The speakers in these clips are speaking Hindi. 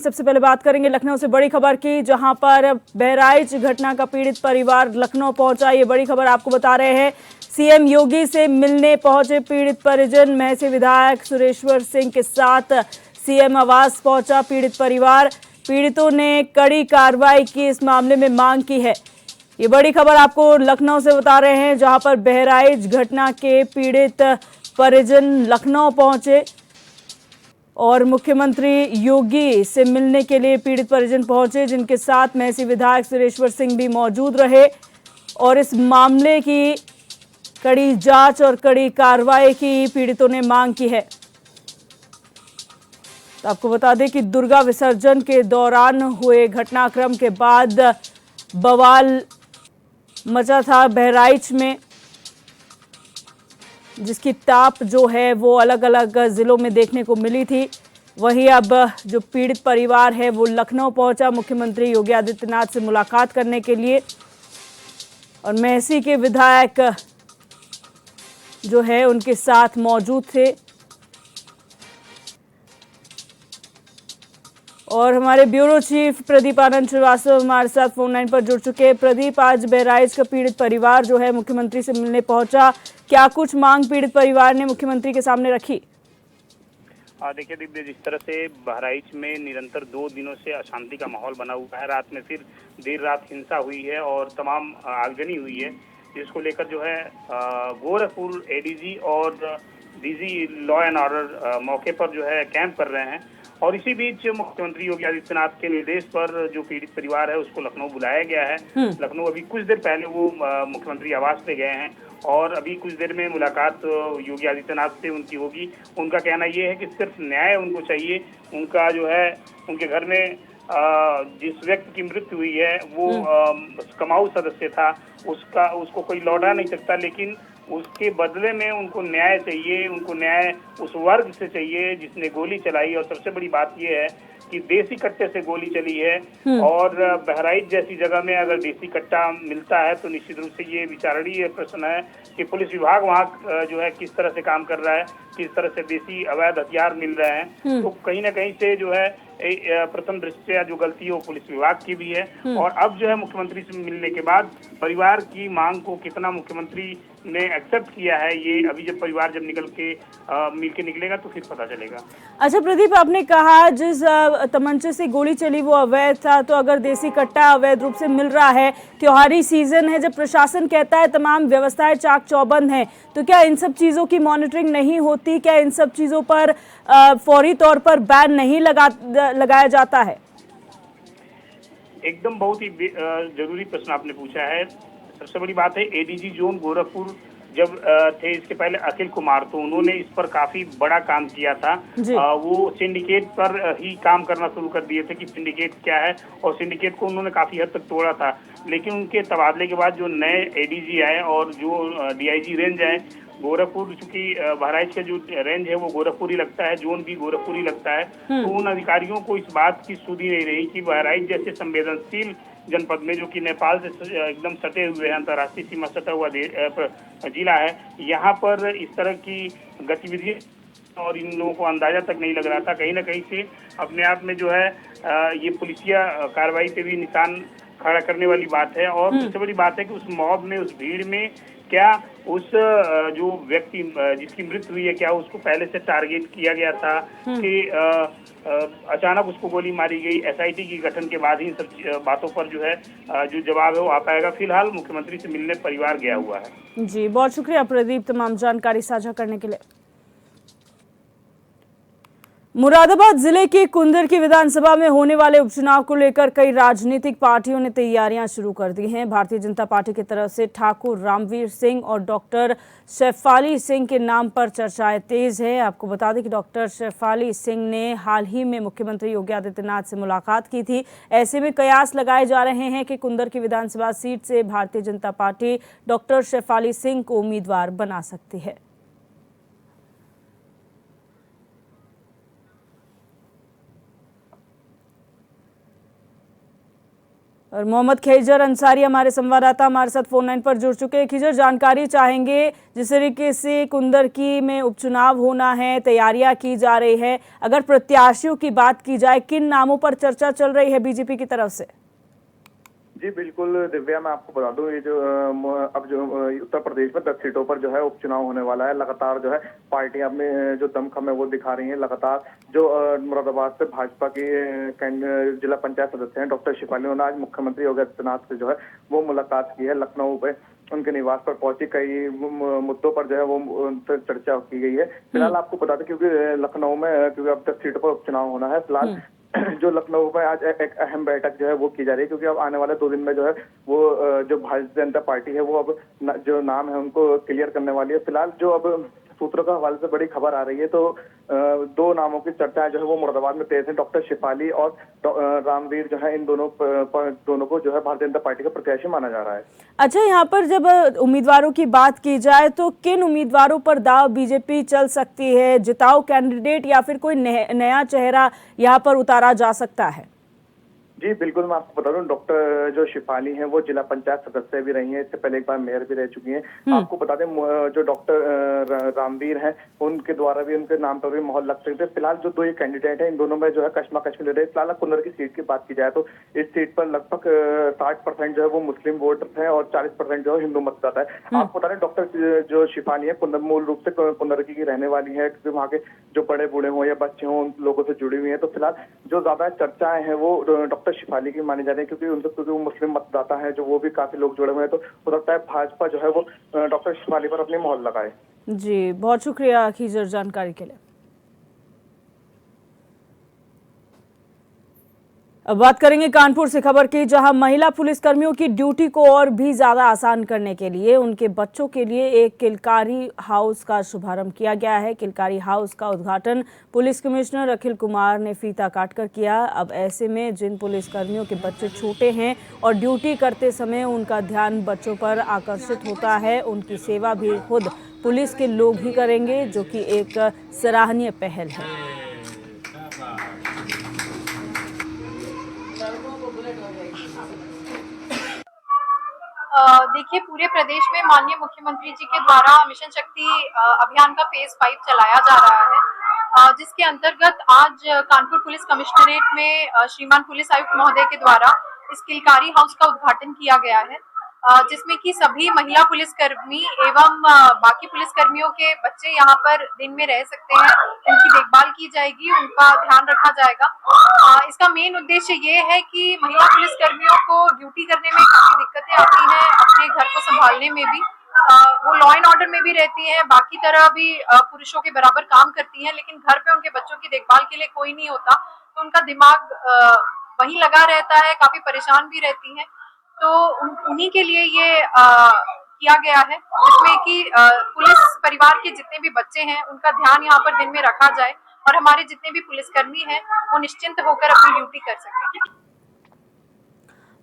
सबसे पहले बात करेंगे लखनऊ से बड़ी खबर की, जहां पर बहराइच घटना का पीड़ित परिवार लखनऊ पहुंचा। ये बड़ी खबर आपको बता रहे हैं। सीएम योगी से मिलने पहुंचे पीड़ित परिजन। महसी विधायक सुरेश्वर सिंह के साथ सीएम आवास पहुंचा पीड़ित परिवार। पीड़ितों ने कड़ी कार्रवाई की इस मामले में मांग की है। ये बड़ी खबर आपको लखनऊ से बता रहे हैं, जहां पर बहराइच घटना के पीड़ित परिजन लखनऊ पहुंचे और मुख्यमंत्री योगी से मिलने के लिए पीड़ित परिजन पहुंचे, जिनके साथ महसी विधायक सुरेश्वर सिंह भी मौजूद रहे और इस मामले की कड़ी जांच और कड़ी कार्रवाई की पीड़ितों ने मांग की है। तो आपको बता दें कि दुर्गा विसर्जन के दौरान हुए घटनाक्रम के बाद बवाल मचा था बहराइच में, जिसकी ताप जो है वो अलग अलग जिलों में देखने को मिली थी। वहीं अब जो पीड़ित परिवार है वो लखनऊ पहुंचा मुख्यमंत्री योगी आदित्यनाथ से मुलाकात करने के लिए, और महसी के विधायक जो है उनके साथ मौजूद थे। और हमारे ब्यूरो चीफ प्रदीप आनंद श्रीवास्तव हमारे साथ फोन लाइन पर जुड़ चुके हैं। प्रदीप, आज बहराइच का पीड़ित परिवार जो है मुख्यमंत्री से मिलने पहुंचा, क्या कुछ मांग पीड़ित परिवार ने मुख्यमंत्री के सामने रखी? देखिए दिव्य, जिस तरह से बहराइच में निरंतर 2 दिनों से अशांति का माहौल बना हुआ है, रात में फिर देर रात हिंसा हुई है और तमाम आगजनी हुई है, जिसको लेकर जो है गोरखपुर एडीजी और डीजी लॉ एंड ऑर्डर मौके पर जो है कैंप कर रहे हैं। और इसी बीच मुख्यमंत्री योगी आदित्यनाथ के निर्देश पर जो पीड़ित परिवार है उसको लखनऊ बुलाया गया है। लखनऊ अभी कुछ देर पहले वो मुख्यमंत्री आवास पे गए हैं और अभी कुछ देर में मुलाकात योगी आदित्यनाथ से उनकी होगी। उनका कहना ये है कि सिर्फ न्याय उनको चाहिए। उनका जो है उनके घर में जिस व्यक्ति की मृत्यु हुई है वो कमाऊ सदस्य था, उसको कोई लौटा नहीं सकता, लेकिन उसके बदले में उनको न्याय चाहिए। उनको न्याय उस वर्ग से चाहिए जिसने गोली चलाई। और सबसे बड़ी बात यह है कि देसी कट्टे से गोली चली है और बहराइच जैसी जगह में अगर देसी कट्टा मिलता है तो निश्चित रूप से ये विचारणीय प्रश्न है कि पुलिस विभाग वहाँ जो है किस तरह से काम कर रहा है, किस तरह से देसी अवैध हथियार मिल रहे हैं। तो कहीं ना कहीं से जो है प्रथम दृष्टया जो गलती है वो पुलिस विभाग की भी है। और अब जो है मुख्यमंत्री से मिलने के बाद परिवार की मांग को कितना मुख्यमंत्री ने एक्सेप्ट किया है, ये अभी जब परिवार जब मिल के निकलेगा तो फिर पता चलेगा। अच्छा प्रदीप, आपने कहा जिस तमंचे से गोली चली वो अवैध था, तो अगर देसी कट्टा अवैध रूप से मिल रहा है, त्योहारी सीजन है, जब प्रशासन कहता है तमाम व्यवस्थाएं चाक चौबंद हैं, तो क्या इन सब चीजों की मॉनिटरिंग नहीं होती? क्या इन सब चीजों पर फौरी तौर पर बैन नहीं लगाया जाता है? एकदम बहुत ही जरूरी प्रश्न आपने पूछा है। सबसे बड़ी बात है, एडीजी जोन गोरखपुर जब थे इसके पहले अखिल कुमार, तो उन्होंने इस पर काफी बड़ा काम किया था। वो सिंडिकेट पर ही काम करना शुरू कर दिए थे कि सिंडिकेट क्या है, और सिंडिकेट को उन्होंने काफी हद तक तोड़ा था। लेकिन उनके तबादले के बाद जो नए एडीजी आए और जो डीआईजी रेंज आए, गोरखपुर, चूंकि बहराइच का जो रेंज है वो गोरखपुर ही लगता है, जोन भी गोरखपुर ही लगता है, तो उन अधिकारियों को इस बात की सुधि नहीं रही कि बहराइच जैसे संवेदनशील जनपद में, जो कि नेपाल से एकदम सटे हुए हैं, अंतर्राष्ट्रीय सीमा सटा हुआ जिला है, यहाँ पर इस तरह की गतिविधि और इन लोगों को अंदाजा तक नहीं लग रहा था। कहीं ना कहीं से अपने आप में जो है ये पुलिसिया कार्रवाई पे भी निशान खड़ा करने वाली बात है। और सबसे बड़ी बात है कि उस मॉब में, उस भीड़ में क्या उस जो व्यक्ति जिसकी मृत्यु हुई है, क्या उसको पहले से टारगेट किया गया था कि अचानक उसको गोली मारी गई? एसआईटी की गठन के बाद ही इन सब बातों पर जो है जो जवाब है वो आ पाएगा। फिलहाल मुख्यमंत्री से मिलने परिवार गया हुआ है। जी, बहुत शुक्रिया प्रदीप तमाम जानकारी साझा करने के लिए। मुरादाबाद जिले के कुंदर की विधानसभा में होने वाले उपचुनाव को लेकर कई राजनीतिक पार्टियों ने तैयारियां शुरू कर दी हैं। भारतीय जनता पार्टी की तरफ से ठाकुर रामवीर सिंह और डॉक्टर शेफाली सिंह के नाम पर चर्चाएं तेज है। आपको बता दें कि डॉक्टर शेफाली सिंह ने हाल ही में मुख्यमंत्री योगी आदित्यनाथ से मुलाकात की थी। ऐसे में कयास लगाए जा रहे हैं कि कुंदर की विधानसभा सीट से भारतीय जनता पार्टी डॉक्टर शेफाली सिंह को उम्मीदवार बना सकती है। और मोहम्मद खिजर अंसारी हमारे संवाददाता हमारे साथ फोन लाइन पर जुड़ चुके हैं। खिजर, जानकारी चाहेंगे, जिस तरीके से कुंदरकी में उपचुनाव होना है, तैयारियां की जा रही है, अगर प्रत्याशियों की बात की जाए किन नामों पर चर्चा चल रही है बीजेपी की तरफ से? जी बिल्कुल दिव्या, मैं आपको बता दूं, ये जो अब जो उत्तर प्रदेश में 10 सीटों पर जो है उपचुनाव होने वाला है। लगातार जो है पार्टियां अपने जो दमखम है वो दिखा रही हैं। लगातार जो मुरादाबाद से भाजपा के जिला पंचायत सदस्य हैं डॉक्टर शिफाली, उन्होंने आज मुख्यमंत्री योगी आदित्यनाथ से जो है वो मुलाकात की है। लखनऊ पे उनके निवास पर पहुंची, कई मुद्दों पर जो है वो चर्चा की गई है। फिलहाल आपको बता दें, क्योंकि लखनऊ में क्योंकि अब 10 सीटों पर उपचुनाव होना है, फिलहाल जो लखनऊ में आज एक अहम बैठक जो है वो की जा रही है, क्योंकि अब आने वाले 2 दिन में जो है वो जो भारतीय जनता पार्टी है वो अब जो नाम है उनको क्लियर करने वाली है। फिलहाल जो अब सूत्रों का हवाले से बड़ी खबर आ रही है, तो 2 नामों की चर्चा जो है वो मुरादाबाद में तेज है। डॉक्टर शिफाली और रामवीर जो है, इन दोनों को जो है भारतीय जनता पार्टी का प्रत्याशी माना जा रहा है। अच्छा, यहाँ पर जब उम्मीदवारों की बात की जाए तो किन उम्मीदवारों पर दाव बीजेपी चल सकती है? जिताऊ कैंडिडेट या फिर कोई नया चेहरा यहाँ पर उतारा जा सकता है? जी बिल्कुल, मैं आपको बता दूं, डॉक्टर जो शिफाली हैं वो जिला पंचायत सदस्य भी रही हैं, इससे पहले एक बार मेयर भी रह चुकी हैं। आपको बता दें, जो डॉक्टर रामवीर हैं उनके द्वारा भी, उनके नाम पर भी मोहर लग सकते हैं। फिलहाल जो 2 ये कैंडिडेट हैं, इन दोनों में जो है कशमकश में ले रहे हैं। फिलहाल कुंदर की सीट की बात की जाए तो इस सीट पर लगभग 60% जो है वो मुस्लिम वोटर्स हैं और 40% जो है हिंदू मतदाता है। आपको बता दें, डॉक्टर जो शिफाली है कुंदर मूल रूप से कुंदरकी की रहने वाली है, क्योंकि वहाँ के जो बड़े बूढ़े हों या बच्चे हों उन लोगों से जुड़ी हुई है। तो फिलहाल जो ज्यादा चर्चाएं हैं वो डॉक्टर शिफाली की मानी जा रही है, क्योंकि वो मुस्लिम मतदाता है, जो वो भी काफी लोग जुड़े हुए हैं। तो हो सकता है भाजपा जो है वो डॉक्टर शिफाली पर अपनी मोहर लगाए। जी, बहुत शुक्रिया खिजर जानकारी के लिए। अब बात करेंगे कानपुर से खबर की, जहां महिला पुलिसकर्मियों की ड्यूटी को और भी ज्यादा आसान करने के लिए उनके बच्चों के लिए एक किलकारी हाउस का शुभारंभ किया गया है। किलकारी हाउस का उद्घाटन पुलिस कमिश्नर अखिल कुमार ने फीता काटकर किया। अब ऐसे में जिन पुलिसकर्मियों के बच्चे छोटे हैं और ड्यूटी करते समय उनका ध्यान बच्चों पर आकर्षित होता है, उनकी सेवा भी खुद पुलिस के लोग ही करेंगे, जो कि एक सराहनीय पहल है। देखिए, पूरे प्रदेश में माननीय मुख्यमंत्री जी के द्वारा मिशन शक्ति अभियान का फेज 5 चलाया जा रहा है, जिसके अंतर्गत आज कानपुर पुलिस कमिश्नरेट में श्रीमान पुलिस आयुक्त महोदय के द्वारा इस किलकारी हाउस का उद्घाटन किया गया है, जिसमें कि सभी महिला पुलिसकर्मी एवं बाकी पुलिसकर्मियों के बच्चे यहाँ पर दिन में रह सकते हैं। उनकी देखभाल की जाएगी, उनका ध्यान रखा जाएगा। इसका मेन उद्देश्य ये है कि महिला पुलिसकर्मियों को ड्यूटी करने में काफी दिक्कतें आती हैं, अपने घर को संभालने में भी। वो लॉ एंड ऑर्डर में भी रहती हैं, बाकी तरह भी पुरुषों के बराबर काम करती हैं, लेकिन घर पे उनके बच्चों की देखभाल के लिए कोई नहीं होता, तो उनका दिमाग वहीं लगा रहता है, काफी परेशान भी रहती हैं। तो उन्हीं के लिए ये किया गया है, जिसमें कि पुलिस परिवार के जितने भी बच्चे हैं उनका ध्यान यहाँ पर दिन में रखा जाए और हमारे जितने भी पुलिसकर्मी हैं वो निश्चिंत होकर अपनी ड्यूटी कर सकें।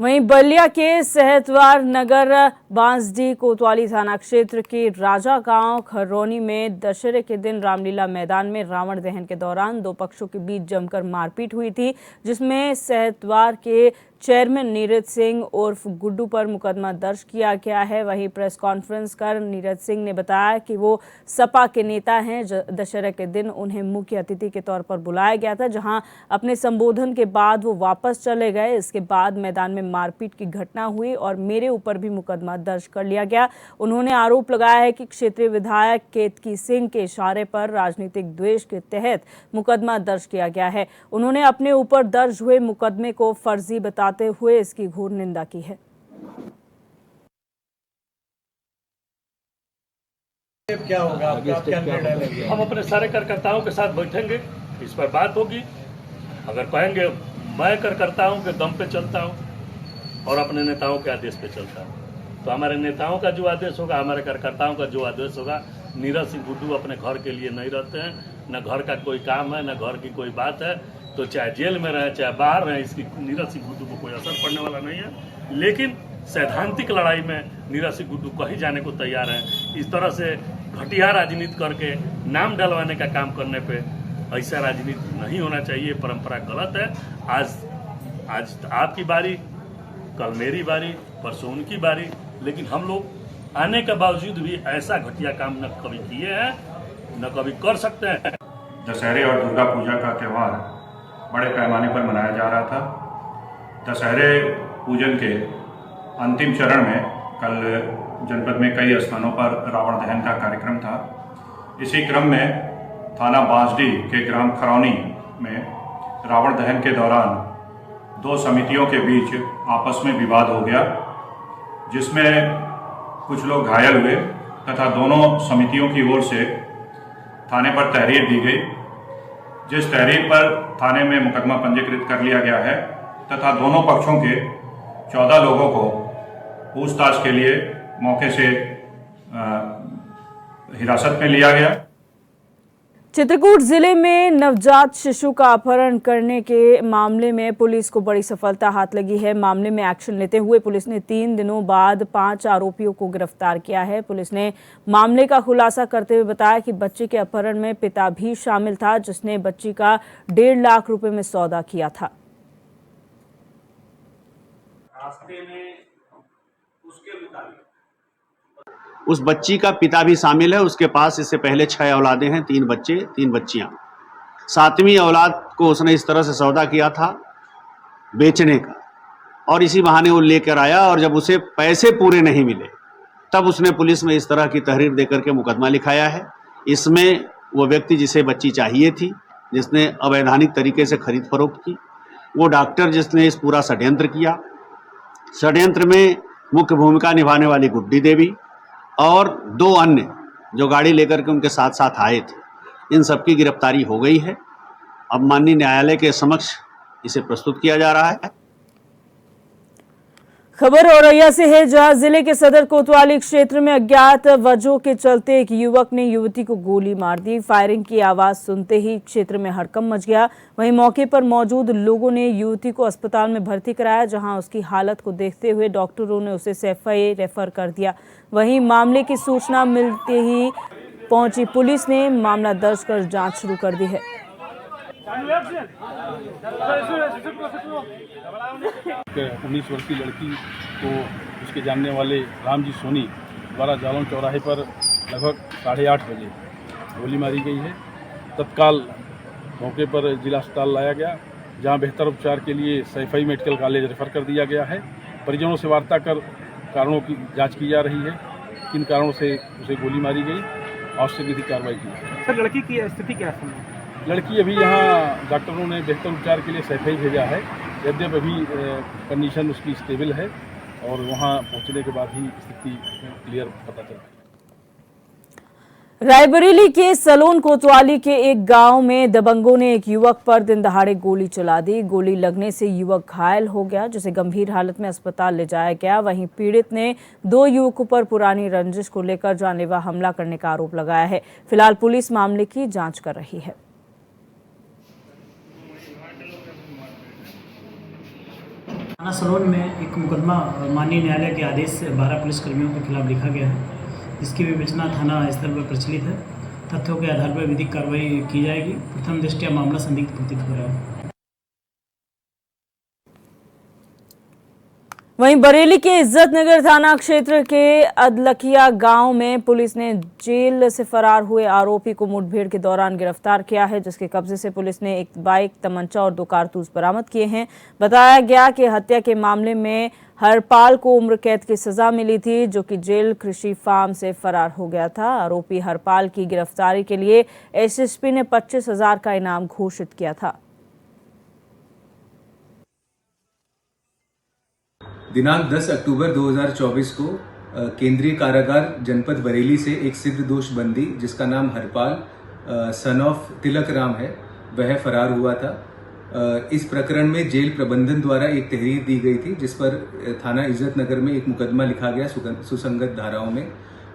वहीं बलिया के सहतवार नगर बांसडीह कोतवाली थाना क्षेत्र के राजा गांव खरौनी में दशहरे के दिन रामलीला मैदान में रावण दहन के दौरान 2 पक्षों के बीच जमकर मारपीट हुई थी, जिसमें सहतवार के चेयरमैन नीरज सिंह उर्फ गुड्डू पर मुकदमा दर्ज किया गया है। वहीं प्रेस कॉन्फ्रेंस कर नीरज सिंह ने बताया कि वो सपा के नेता हैं। दशहरे के दिन उन्हें मुख्य अतिथि के तौर पर बुलाया गया था, जहां अपने संबोधन के बाद वो वापस चले गए। इसके बाद मैदान में मारपीट की घटना हुई और मेरे ऊपर भी मुकदमा दर्ज कर लिया गया। उन्होंने आरोप लगाया है कि क्षेत्रीय विधायक केतकी सिंह के इशारे पर राजनीतिक द्वेष के तहत मुकदमा दर्ज किया गया है। उन्होंने अपने ऊपर दर्ज हुए मुकदमे को फर्जी बताते हुए इसकी घोर निंदा की है। क्या होगा, क्या निर्णय लेंगे? हम अपने सारे कार्यकर्ताओं के साथ बैठेंगे, इस पर बात होगी। अगर कहेंगे मैं कार्यकर्ताओं के दम पे चलता हूं और अपने नेताओं के आदेश पे चलता हूं, तो हमारे नेताओं का जो आदेश होगा, हमारे कार्यकर्ताओं का जो आदेश होगा। नीरज सिंह गुड्डू अपने घर के लिए नहीं रहते हैं, न घर का कोई काम है, न घर की कोई बात है, तो चाहे जेल में रहे चाहे बाहर रहे, इसकी नीरज सिंह गुड्डू को कोई असर पड़ने वाला नहीं है। लेकिन सैद्धांतिक लड़ाई में नीरज सिंह गुड्डू कहीं जाने को तैयार हैं। इस तरह से घटिया राजनीति करके नाम डलवाने का काम करने पे ऐसा राजनीति नहीं होना चाहिए, परंपरा गलत है। आज आपकी बारी, कल मेरी बारी, परसों उनकी बारी, लेकिन हम लोग आने के बावजूद भी ऐसा घटिया काम न कभी किए हैं न कभी कर सकते हैं। दशहरे और दुर्गा पूजा का त्यौहार बड़े पैमाने पर मनाया जा रहा था। दशहरे पूजन के अंतिम चरण में कल जनपद में कई स्थानों पर रावण दहन का कार्यक्रम था। इसी क्रम में थाना बांसडीह के ग्राम खरौनी में रावण दहन के दौरान दो समितियों के बीच आपस में विवाद हो गया, जिसमें कुछ लोग घायल हुए तथा दोनों समितियों की ओर से थाने पर तहरीर दी गई, जिस तहरीर पर थाने में मुकदमा पंजीकृत कर लिया गया है तथा दोनों पक्षों के 14 लोगों को पूछताछ के लिए मौके से हिरासत में लिया गया। चित्रकूट जिले में नवजात शिशु का अपहरण करने के मामले में पुलिस को बड़ी सफलता हाथ लगी है। मामले में एक्शन लेते हुए पुलिस ने 3 दिनों बाद 5 आरोपियों को गिरफ्तार किया है। पुलिस ने मामले का खुलासा करते हुए बताया कि बच्ची के अपहरण में पिता भी शामिल था, जिसने बच्ची का 1.5 लाख रुपए में सौदा किया था। उस बच्ची का पिता भी शामिल है। उसके पास इससे पहले 6 औलादें हैं, 3 बच्चे 3 बच्चियां। 7वीं औलाद को उसने इस तरह से सौदा किया था बेचने का, और इसी बहाने वो लेकर आया, और जब उसे पैसे पूरे नहीं मिले तब उसने पुलिस में इस तरह की तहरीर देकर के मुकदमा लिखाया है। इसमें वो व्यक्ति जिसे बच्ची चाहिए थी, जिसने अवैधानिक तरीके से खरीद फरोख्त की, वो डॉक्टर जिसने इस पूरा षड्यंत्र किया, षड्यंत्र में मुख्य भूमिका निभाने वाली गुड्डी देवी और 2 अन्य जो गाड़ी लेकर के उनके साथ साथ आए थे, इन सबकी गिरफ्तारी हो गई है। अब माननीय न्यायालय के समक्ष इसे प्रस्तुत किया जा रहा है। खबर औरैया से है, जहां जिले के सदर कोतवाली क्षेत्र में अज्ञात वजहों के चलते एक युवक ने युवती को गोली मार दी। फायरिंग की आवाज सुनते ही क्षेत्र में हड़कंप मच गया। वहीं मौके पर मौजूद लोगों ने युवती को अस्पताल में भर्ती कराया, जहां उसकी हालत को देखते हुए डॉक्टरों ने उसे सैफई रेफर कर दिया। वहीं मामले की सूचना मिलते ही पहुंची पुलिस ने मामला दर्ज कर जांच शुरू कर दी है। 19 वर्षीय लड़की को उसके जानने वाले रामजी सोनी द्वारा जालौन चौराहे पर लगभग 8:30 बजे गोली मारी गई है। तत्काल मौके पर जिला अस्पताल लाया गया, जहां बेहतर उपचार के लिए सैफई मेडिकल कॉलेज रेफर कर दिया गया है। परिजनों से वार्ता कर कारणों की जांच की जा रही है, किन कारणों से उसे गोली मारी गई, आवश्यक विधिक कार्रवाई की जाए। सर, लड़की की स्थिति क्या है? लड़की अभी यहाँ डॉक्टरों ने बेहतर उपचार के लिए सैफई भेजा है। यद्यप अभी कंडीशन उसकी स्टेबल है और वहाँ पहुँचने के बाद ही स्थिति क्लियर पता चला। रायबरेली के सलोन कोतवाली के एक गांव में दबंगों ने एक युवक पर दिन दहाड़े गोली चला दी। गोली लगने से युवक घायल हो गया, जिसे गंभीर हालत में अस्पताल ले जाया गया। वहीं पीड़ित ने 2 युवकों पर पुरानी रंजिश को लेकर जानलेवा हमला करने का आरोप लगाया है। फिलहाल पुलिस मामले की जांच कर रही है। थाना सलोन में एक मुकदमा माननीय न्यायालय के आदेश से 12 पुलिसकर्मियों के खिलाफ लिखा गया है, जिसकी विवेचना थाना स्तर पर प्रचलित है। तथ्यों के आधार पर विधिक कार्रवाई की जाएगी। प्रथम दृष्टया मामला संदिग्ध प्रतीत हो रहा है। वहीं बरेली के इज्जत नगर थाना क्षेत्र के अदलखिया गांव में पुलिस ने जेल से फरार हुए आरोपी को मुठभेड़ के दौरान गिरफ्तार किया है, जिसके कब्जे से पुलिस ने एक बाइक, तमंचा और 2 कारतूस बरामद किए हैं। बताया गया कि हत्या के मामले में हरपाल को उम्र कैद की सजा मिली थी, जो कि जेल कृषि फार्म से फरार हो गया था। आरोपी हरपाल की गिरफ्तारी के लिए एसएसपी ने 25,000 का इनाम घोषित किया था। दिनांक 10 अक्टूबर 2024 को केंद्रीय कारागार जनपद बरेली से एक सिद्ध दोष बंदी, जिसका नाम हरपाल सन ऑफ तिलक राम है, वह फरार हुआ था। इस प्रकरण में जेल प्रबंधन द्वारा एक तहरीर दी गई थी, जिस पर थाना इज्जत नगर में एक मुकदमा लिखा गया सुसंगत धाराओं में।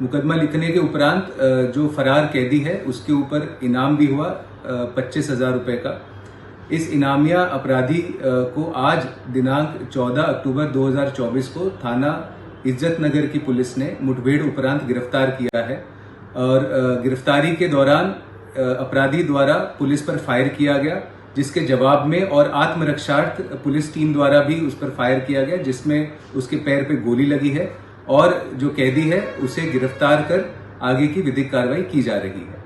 मुकदमा लिखने के उपरांत जो फरार कैदी है उसके ऊपर इनाम भी हुआ 25,000 रुपये का। इस इनामिया अपराधी को आज दिनांक 14 अक्टूबर 2024 को थाना इज्जत नगर की पुलिस ने मुठभेड़ उपरांत गिरफ्तार किया है। और गिरफ्तारी के दौरान अपराधी द्वारा पुलिस पर फायर किया गया जिसके जवाब में और आत्मरक्षार्थ पुलिस टीम द्वारा भी उस पर फायर किया गया, जिसमें उसके पैर पे गोली लगी है और जो कैदी है उसे गिरफ्तार कर आगे की विधिक कार्रवाई की जा रही है।